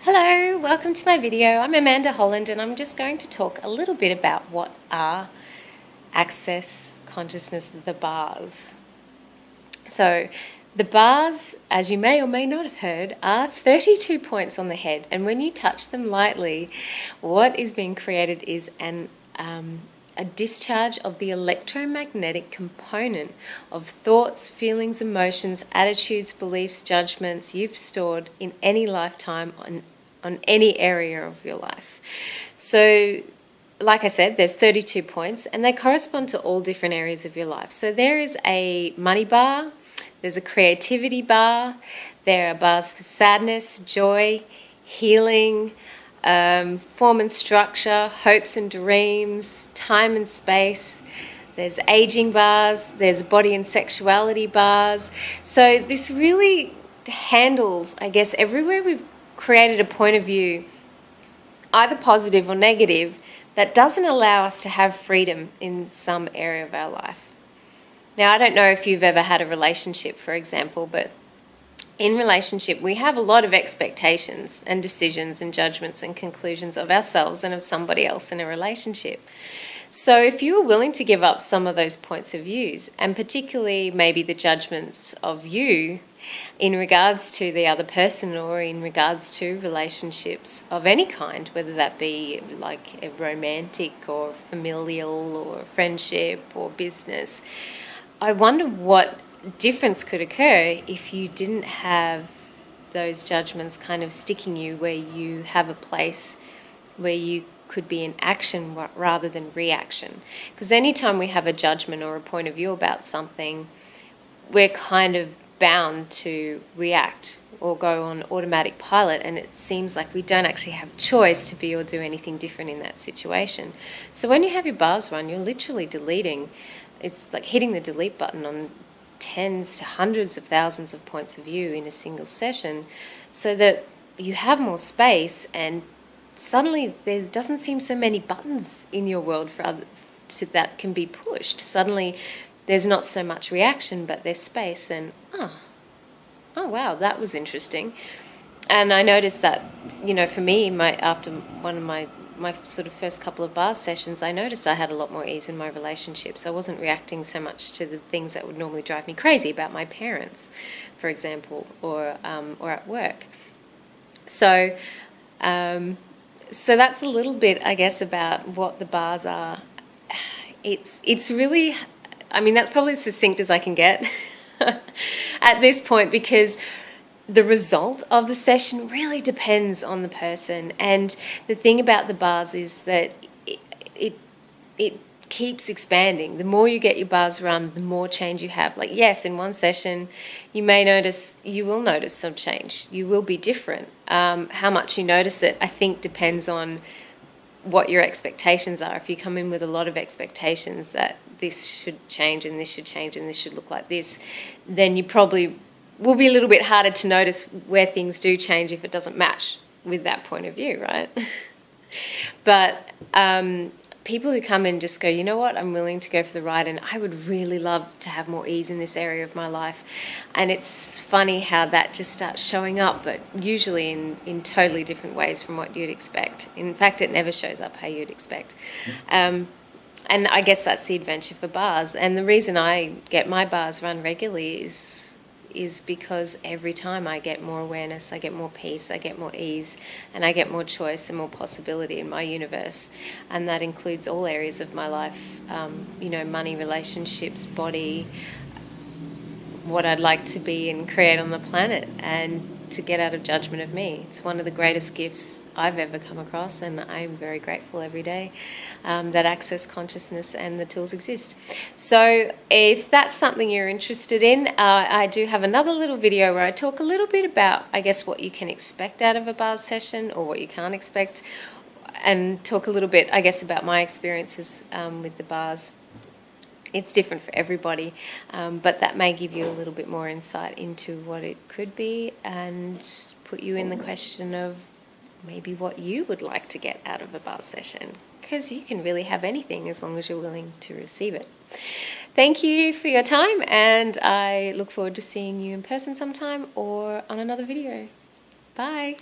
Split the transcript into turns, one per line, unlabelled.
Hello, welcome to my video. I'm Amanda Holland and I'm just going to talk a little bit about what are Access Consciousness, the bars. So the bars, as you may or may not have heard, are 32 points on the head, and when you touch them lightly, what is being created is a discharge of the electromagnetic component of thoughts, feelings, emotions, attitudes, beliefs, judgments you've stored in any lifetime on any area of your life. So, like I said, there's 32 points and they correspond to all different areas of your life. So there is a money bar, there's a creativity bar, there are bars for sadness, joy, healing, form and structure, hopes and dreams, time and space. There's aging bars, there's body and sexuality bars. So this really handles, I guess, everywhere we've created a point of view, either positive or negative, that doesn't allow us to have freedom in some area of our life. Now, I don't know if you've ever had a relationship, for example, but in relationship, we have a lot of expectations and decisions and judgments and conclusions of ourselves and of somebody else in a relationship. So if you are willing to give up some of those points of views, and particularly maybe the judgments of you in regards to the other person or in regards to relationships of any kind, whether that be like a romantic or familial or friendship or business, I wonder what difference could occur if you didn't have those judgments kind of sticking you, where you have a place where you could be in action rather than reaction. Because anytime we have a judgment or a point of view about something, we're kind of bound to react or go on automatic pilot, and it seems like we don't actually have choice to be or do anything different in that situation. So when you have your bars run, you're literally deleting. It's like hitting the delete button on tens to hundreds of thousands of points of view in a single session, so that you have more space, and suddenly there doesn't seem so many buttons in your world that can be pushed. Suddenly there's not so much reaction, but there's space, and oh wow, that was interesting. And I noticed that, for me, after one of my sort of first couple of bars sessions, I noticed I had a lot more ease in my relationships. I wasn't reacting so much to the things that would normally drive me crazy about my parents, for example, or at work. So that's a little bit, I guess, about what the bars are. It's really, that's probably as succinct as I can get at this point, because the result of the session really depends on the person. And the thing about the bars is that it keeps expanding. The more you get your bars run, the more change you have. Like, yes, in one session you will notice some change. You will be different. How much you notice it, I think, depends on what your expectations are. If you come in with a lot of expectations that this should change and this should change and this should look like this, then you probably will be a little bit harder to notice where things do change if it doesn't match with that point of view, right? But people who come in just go, you know what, I'm willing to go for the ride, and I would really love to have more ease in this area of my life. And it's funny how that just starts showing up, but usually in totally different ways from what you'd expect. In fact, it never shows up how you'd expect. And I guess that's the adventure for bars. And the reason I get my bars run regularly is because every time I get more awareness, I get more peace, I get more ease, and I get more choice and more possibility in my universe. And that includes all areas of my life, money, relationships, body, what I'd like to be and create on the planet, and to get out of judgment of me. It's one of the greatest gifts I've ever come across, and I'm very grateful every day that Access Consciousness and the tools exist. So if that's something you're interested in, I do have another little video where I talk a little bit about, I guess, what you can expect out of a bars session or what you can't expect, and talk a little bit, I guess, about my experiences with the bars. It's different for everybody, but that may give you a little bit more insight into what it could be, and put you in the question of maybe what you would like to get out of a bar session, because you can really have anything as long as you're willing to receive it. Thank you for your time, and I look forward to seeing you in person sometime or on another video. Bye.